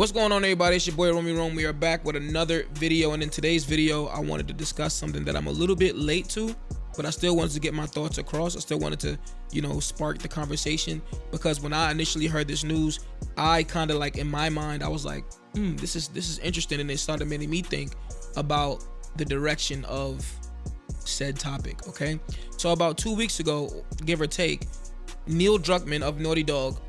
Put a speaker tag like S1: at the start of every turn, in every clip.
S1: What's going on, everybody? It's your boy Romy Rome. We are back with another video, and in today's video I wanted to discuss something that I'm a little bit late to, but I still wanted to get my thoughts across. I still wanted to, spark the conversation, because when I initially heard this news, I kind of like, in my mind, I was like, this is interesting, and it started making me think about the direction of said topic. Okay, so about 2 weeks ago, give or take, Neil Druckmann of Naughty Dog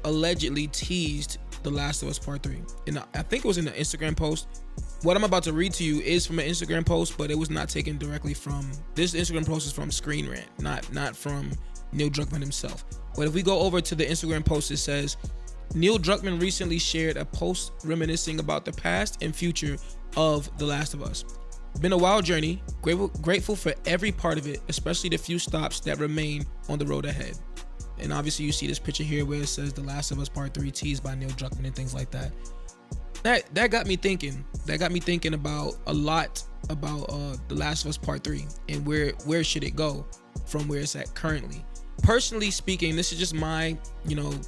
S1: allegedly teased The Last of Us Part 3. And I think it was in an Instagram post. What I'm about to read to you is from an Instagram post, but it was not taken directly from, this Instagram post is from Screen Rant, not from Neil Druckmann himself. But if we go over to the Instagram post, it says, Neil Druckmann recently shared a post reminiscing about the past and future of The Last of Us. Been a wild journey, grateful for every part of it, especially the few stops that remain on the road ahead. And obviously you see this picture here where it says The Last of Us Part 3 teased by Neil Druckmann and things like that. That got me thinking. That got me thinking about a lot about The Last of Us Part 3 and where should it go from where it's at currently. Personally speaking, this is just my,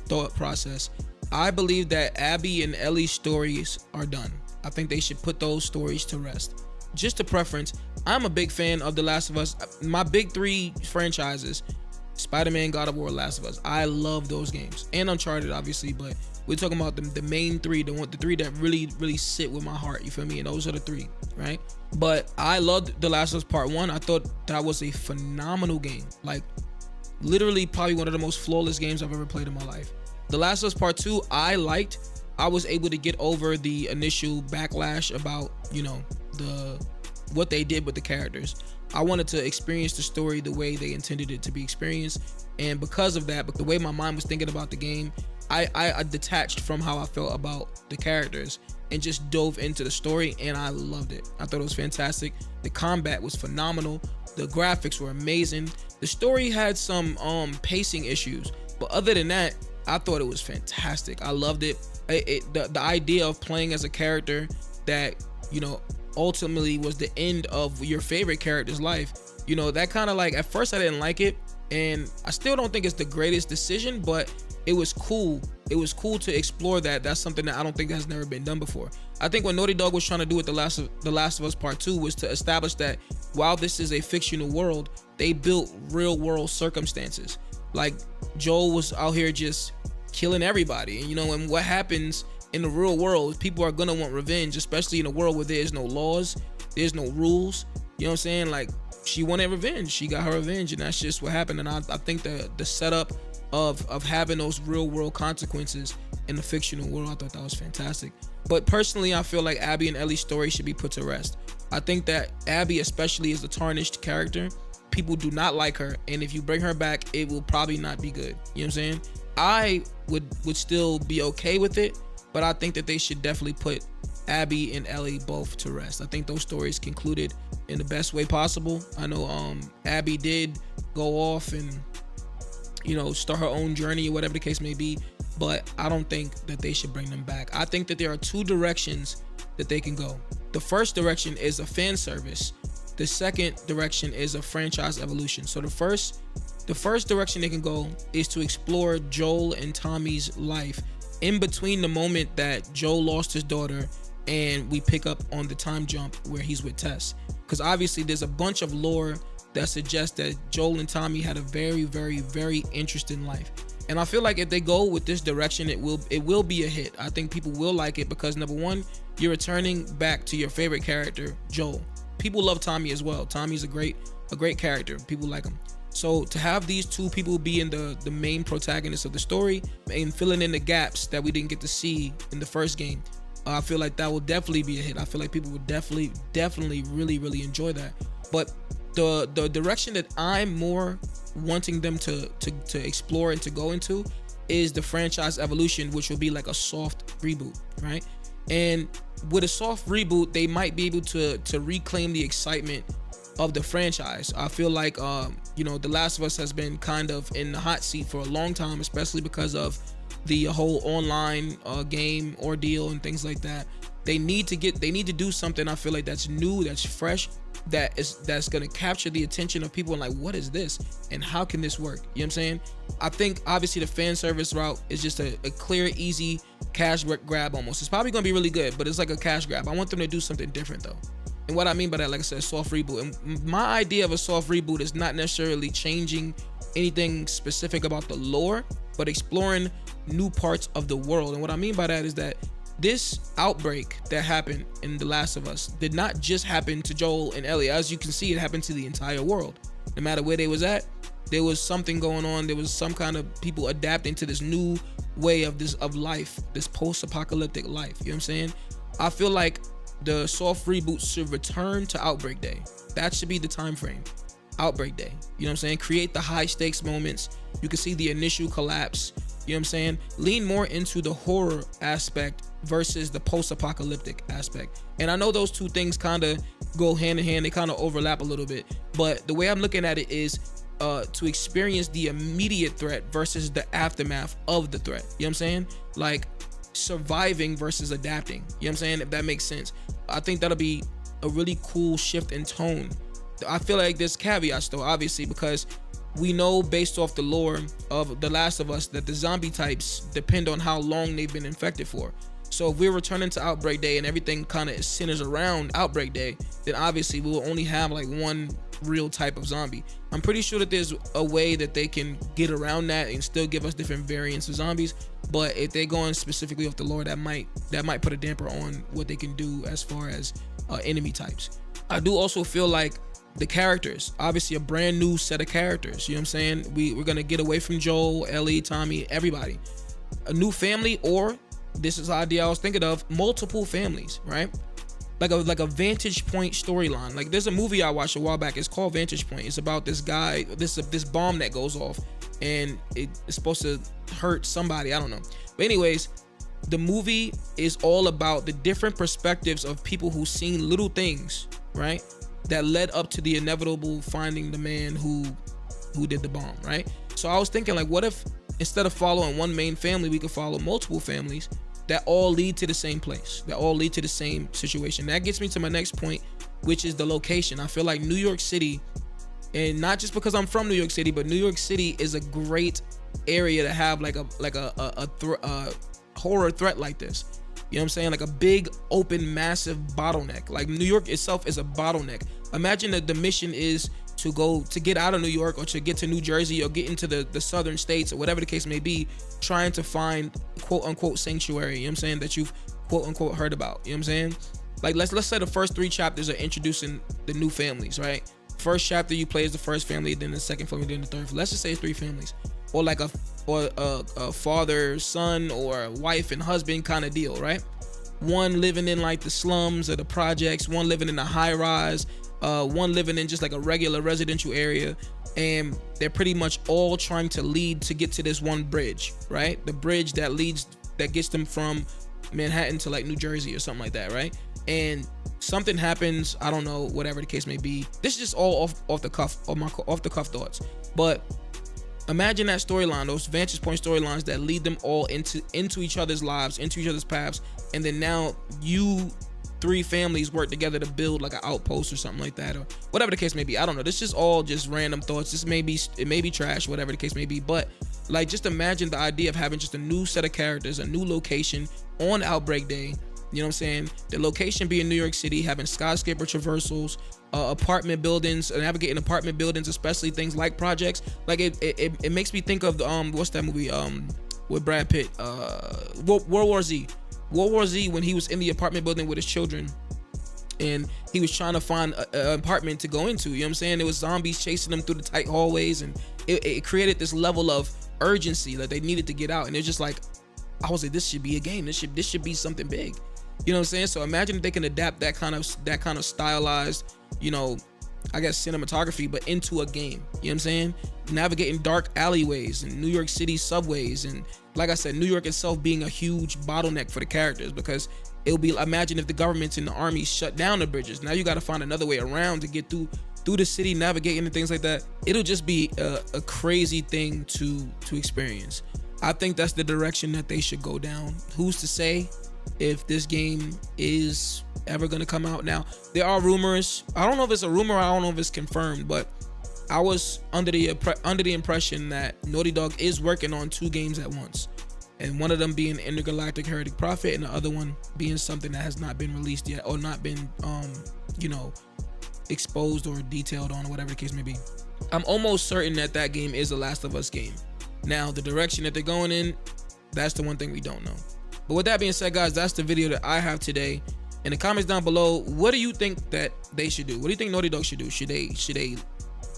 S1: thought process. I believe that Abby and Ellie's stories are done. I think they should put those stories to rest. Just a preference. I'm a big fan of The Last of Us. My big three franchises: Spider-Man, God of War, Last of Us. I love those games, and Uncharted, obviously. But we're talking about the main three, the three that really sit with my heart. You feel me? And those are the three, right? But I loved The Last of Us Part 1. I thought that was a phenomenal game. Like, literally, probably one of the most flawless games I've ever played in my life. The Last of Us Part 2, I liked. I was able to get over the initial backlash about, what they did with the characters. I wanted to experience the story the way they intended it to be experienced, and because of that, but the way my mind was thinking about the game, I detached from how I felt about the characters and just dove into the story, and I loved it. I thought it was fantastic. The combat was phenomenal. The graphics were amazing. The story had some pacing issues, but other than that, I thought it was fantastic. I loved it. The idea of playing as a character that, ultimately was the end of your favorite character's life, that kind of, like, at first I didn't like it, and I still don't think it's the greatest decision, but it was cool. It was cool to explore that. That's something that I don't think has never been done before. I think what Naughty Dog was trying to do with The Last of Us Part 2 was to establish that while this is a fictional world, they built real world circumstances. Like, Joel was out here just killing everybody, and what happens in the real world, people are gonna want revenge, especially in a world where there's no laws, there's no rules. You know what I'm saying? Like, she wanted revenge. She got her revenge, and that's just what happened. And I think the setup of having those real world consequences in the fictional world, I thought that was fantastic. But personally, I feel like Abby and Ellie's story should be put to rest. I think that Abby especially is a tarnished character. People do not like her, and if you bring her back, it will probably not be good. You know what I'm saying? I would still be okay with it, but I think that they should definitely put Abby and Ellie both to rest. I think those stories concluded in the best way possible. I know Abby did go off and, start her own journey or whatever the case may be, but I don't think that they should bring them back. I think that there are two directions that they can go. The first direction is a fan service. The second direction is a franchise evolution. So the first direction they can go is to explore Joel and Tommy's life in between the moment that Joel lost his daughter and we pick up on the time jump where he's with Tess. Because obviously there's a bunch of lore that suggests that Joel and Tommy had a very, very, very interesting life. And I feel like if they go with this direction, it will be a hit. I think people will like it because, number one, you're returning back to your favorite character, Joel. People love Tommy as well. Tommy's a great character. People like him. So to have these two people be in the main protagonists of the story and filling in the gaps that we didn't get to see in the first game, I feel like that will definitely be a hit. I feel like people would definitely really enjoy that. But the direction that I'm more wanting them to explore and to go into is the franchise evolution, which will be like a soft reboot, right? And with a soft reboot, they might be able to reclaim the excitement of the franchise. I feel like The Last of Us has been kind of in the hot seat for a long time, especially because of the whole online game ordeal and things like that. They need to do something, I feel like, that's new, that's fresh, that's gonna capture the attention of people and like, what is this and how can this work? You know what I'm saying? I think obviously the fan service route is just a clear, easy cash grab almost. It's probably gonna be really good, but it's like a cash grab. I want them to do something different though. And what I mean by that, like I said, soft reboot. And my idea of a soft reboot is not necessarily changing anything specific about the lore, but exploring new parts of the world. And what I mean by that is that this outbreak that happened in The Last of Us did not just happen to Joel and Ellie. As you can see, it happened to the entire world. No matter where they was at, there was something going on. There was some kind of people adapting to this new way of life, this post-apocalyptic life. You know what I'm saying? I feel like the soft reboot should return to Outbreak Day. That should be the time frame. Outbreak Day. You know what I'm saying? Create the high stakes moments. You can see the initial collapse. You know what I'm saying? Lean more into the horror aspect versus the post-apocalyptic aspect. And I know those two things kind of go hand in hand. They kind of overlap a little bit. But the way I'm looking at it is to experience the immediate threat versus the aftermath of the threat. You know what I'm saying? Like surviving versus adapting. You know what I'm saying? If that makes sense. I think that'll be a really cool shift in tone. I feel like there's caveats though, obviously, because we know based off the lore of The Last of Us that the zombie types depend on how long they've been infected for. So if we're returning to Outbreak Day and everything kind of centers around Outbreak Day, then obviously we will only have like one real type of zombie. I'm pretty sure that there's a way that they can get around that and still give us different variants of zombies. But if they're going specifically off the lore, that might put a damper on what they can do as far as enemy types. I do also feel like the characters, obviously a brand new set of characters. You know what I'm saying? We're gonna get away from Joel, Ellie, Tommy, everybody. A new family, or this is the idea I was thinking of, multiple families, right? Like a Vantage Point storyline. Like there's a movie I watched a while back. It's called Vantage Point. It's about this guy, this bomb that goes off, and it's supposed to hurt somebody. I don't know. But anyways, the movie is all about the different perspectives of people who've seen little things, right, that led up to the inevitable finding the man who did the bomb, right? So I was thinking, like, what if instead of following one main family, we could follow multiple families that all lead to the same place, that all lead to the same situation. That gets me to my next point, which is the location. I feel like New York City, and not just because I'm from New York City, but New York City is a great area to have like a horror threat like this. You know what I'm saying? Like a big, open, massive bottleneck. Like New York itself is a bottleneck. Imagine that the mission is to get out of New York, or to get to New Jersey, or get into the southern states, or whatever the case may be, trying to find quote unquote sanctuary, you know what I'm saying, that you've quote unquote heard about. You know what I'm saying? Like let's say the first 3 chapters are introducing the new families, right? First chapter you play as the first family, then the second family, then the third. Let's just say it's 3 families. Or like a father, son, or wife and husband kind of deal, right? One living in like the slums or the projects, one living in a high rise, one living in just like a regular residential area, and they're pretty much all trying to lead to get to this one bridge, right? The bridge that gets them from Manhattan to like New Jersey or something like that, right? And something happens, I don't know, whatever the case may be. This is just all off the cuff thoughts, but imagine that storyline, those Vantage Point storylines that lead them all into each other's lives, into each other's paths, and then now you 3 families work together to build like an outpost or something like that, or whatever the case may be. I don't know. This is all just random thoughts. It may be trash, whatever the case may be. But like, just imagine the idea of having just a new set of characters, a new location on Outbreak Day. You know what I'm saying? The location being New York City, having skyscraper traversals, apartment buildings, navigating apartment buildings, especially things like projects. Like it makes me think of what's that movie with Brad Pitt, World War Z. World War Z, when he was in the apartment building with his children, and he was trying to find an apartment to go into. You know what I'm saying? There was zombies chasing them through the tight hallways, and it created this level of urgency that they needed to get out. And it's just like, I was like, this should be a game. This should be something big. You know what I'm saying? So imagine if they can adapt that kind of stylized, you know, I guess cinematography, but into a game. You know what I'm saying? Navigating dark alleyways and New York City subways, and like I said, New York itself being a huge bottleneck for the characters, because it'll be, imagine if the governments and the army shut down the bridges. Now you got to find another way around to get through the city, navigating and things like that. It'll just be a crazy thing to experience. I think that's the direction that they should go down. Who's to say if this game is ever gonna come out. Now, there are rumors. I don't know if it's a rumor, I don't know if it's confirmed, but I was under the impression that Naughty Dog is working on 2 games at once, and one of them being Intergalactic Heretic Prophet, and the other one being something that has not been released yet, or not been exposed or detailed on, or whatever the case may be. I'm almost certain that that game is a Last of Us game. Now, the direction that they're going in, that's the one thing we don't know. But with that being said, guys, that's the video that I have today. In the comments down below, what do you think that they should do? What do you think Naughty Dog should do? Should they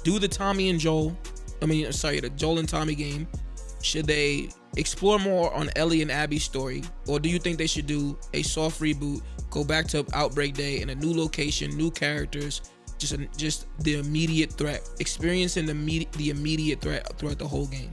S1: do the Tommy and Joel? The Joel and Tommy game? Should they explore more on Ellie and Abby's story? Or do you think they should do a soft reboot, go back to Outbreak Day in a new location, new characters, just the immediate threat, experiencing the immediate threat throughout the whole game?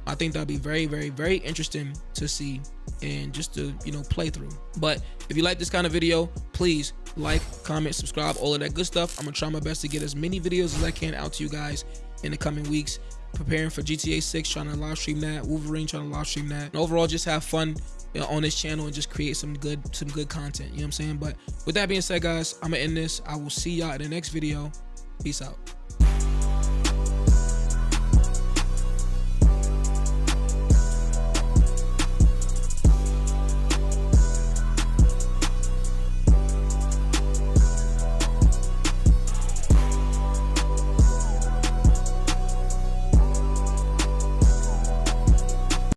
S1: I think that'd be very, very, very interesting to see and just to, play through. But if you like this kind of video, please like, comment, subscribe, all of that good stuff. I'm gonna try my best to get as many videos as I can out to you guys in the coming weeks. Preparing for GTA 6, trying to live stream that, Wolverine, trying to live stream that, and overall just have fun on this channel and just create some good content, you know what I'm saying? But with that being said, guys, I'm gonna end this. I will see y'all in the next video. Peace out.